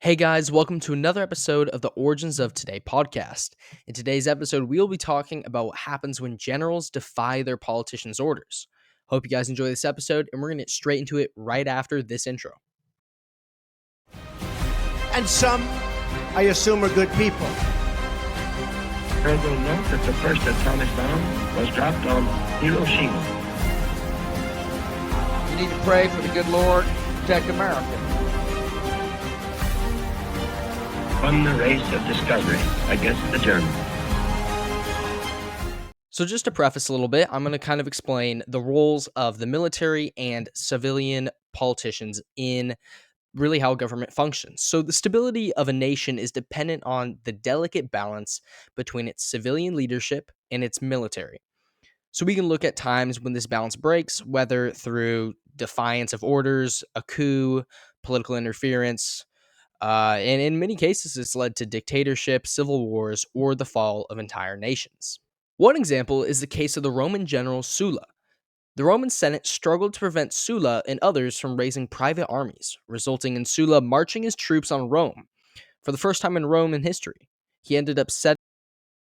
Hey guys, welcome to another episode of the Origins of Today podcast. In today's episode, we'll be talking about what happens when generals defy their politicians' orders. Hope you guys enjoy this episode, and we're going to get straight into it right after this intro. And some, I assume, are good people. I will note that the first atomic bomb was dropped on Hiroshima. You need to pray for the good Lord to protect America. Won the race of discovery against the Germans. So, just to preface a little bit, I'm going to kind of explain the roles of the military and civilian politicians in really how government functions. So, the stability of a nation is dependent on the delicate balance between its civilian leadership and its military. So, we can look at times when this balance breaks, whether through defiance of orders, a coup, political interference, and in many cases, it's led to dictatorship, civil wars, or the fall of entire nations. One example is the case of the Roman general Sulla. The Roman Senate struggled to prevent Sulla and others from raising private armies, resulting in Sulla marching his troops on Rome. For the first time in Roman history, he ended up setting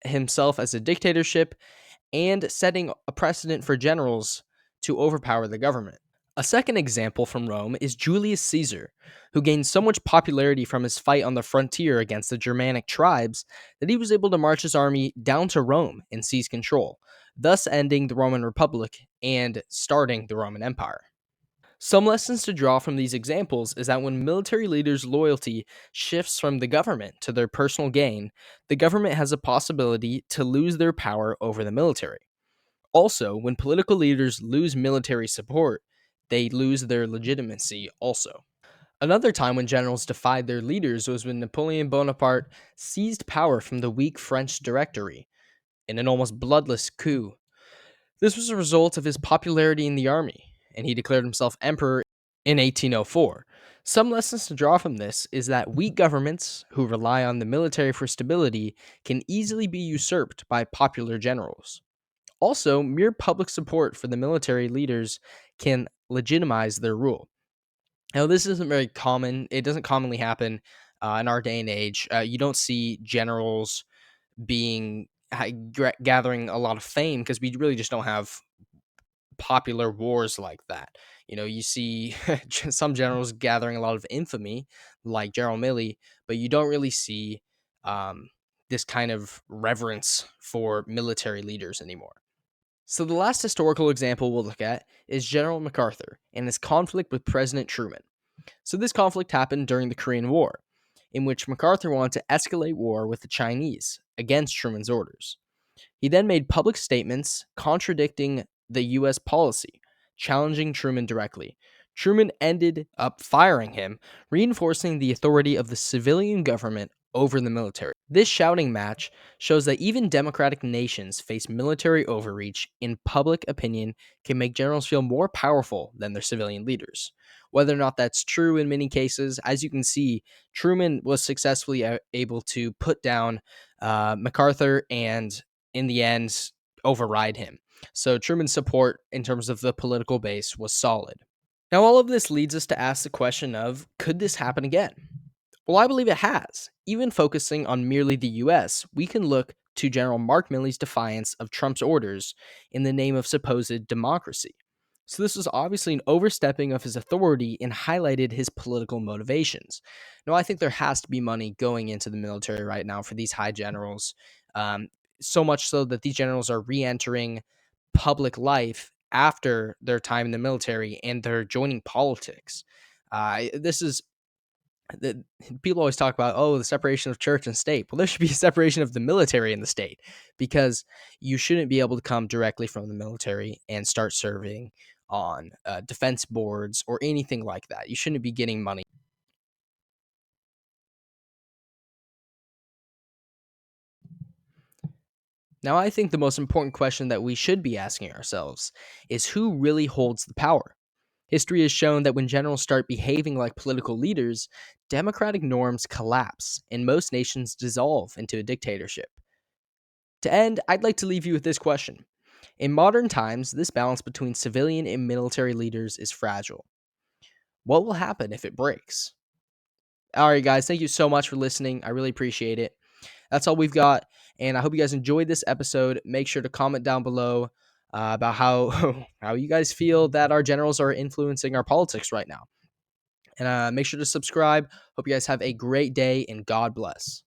himself as a dictatorship and setting a precedent for generals to overpower the government. A second example from Rome is Julius Caesar, who gained so much popularity from his fight on the frontier against the Germanic tribes that he was able to march his army down to Rome and seize control, thus ending the Roman Republic and starting the Roman Empire. Some lessons to draw from these examples is that when military leaders' loyalty shifts from the government to their personal gain, the government has a possibility to lose their power over the military. Also, when political leaders lose military support, they lose their legitimacy also. Another time when generals defied their leaders was when Napoleon Bonaparte seized power from the weak French Directory in an almost bloodless coup. This was a result of his popularity in the army, and he declared himself emperor in 1804. Some lessons to draw from this is that weak governments who rely on the military for stability can easily be usurped by popular generals. Also, mere public support for the military leaders can legitimize their rule. Now, this isn't very common. It doesn't commonly happen in our day and age. You don't see generals being gathering a lot of fame because we really just don't have popular wars like that. You see some generals gathering a lot of infamy, like General Milley, but you don't really see um, this kind of reverence for military leaders anymore. So, the last historical example we'll look at is General MacArthur and his conflict with President Truman. So, this conflict happened during the Korean War, in which MacArthur wanted to escalate war with the Chinese against Truman's orders. He then made public statements contradicting the U.S. policy, challenging Truman directly. Truman ended up firing him, reinforcing the authority of the civilian government over the military. This shouting match shows that even democratic nations face military overreach, and public opinion can make generals feel more powerful than their civilian leaders. Whether or not that's true in many cases, as you can see, Truman was successfully able to put down MacArthur and, in the end, override him. So Truman's support in terms of the political base was solid. Now, all of this leads us to ask the question of, could this happen again? Well, I believe it has. Even focusing on merely the US, we can look to General Mark Milley's defiance of Trump's orders in the name of supposed democracy. So, this was obviously an overstepping of his authority and highlighted his political motivations. Now, I think there has to be money going into the military right now for these high generals, so much so that these generals are re entering public life after their time in the military and they're joining politics. This is that people always talk about, the separation of church and state. Well, there should be a separation of the military and the state, because you shouldn't be able to come directly from the military and start serving on defense boards or anything like that. You shouldn't be getting money. Now, I think the most important question that we should be asking ourselves is, who really holds the power? History has shown that when generals start behaving like political leaders, democratic norms collapse and most nations dissolve into a dictatorship. To end, I'd like to leave you with this question. In modern times, this balance between civilian and military leaders is fragile. What will happen if it breaks? All right, guys. Thank you so much for listening. I really appreciate it. That's all we've got. And I hope you guys enjoyed this episode. Make sure to comment down below about how how you guys feel that our generals are influencing our politics right now. And make sure to subscribe. Hope you guys have a great day and God bless.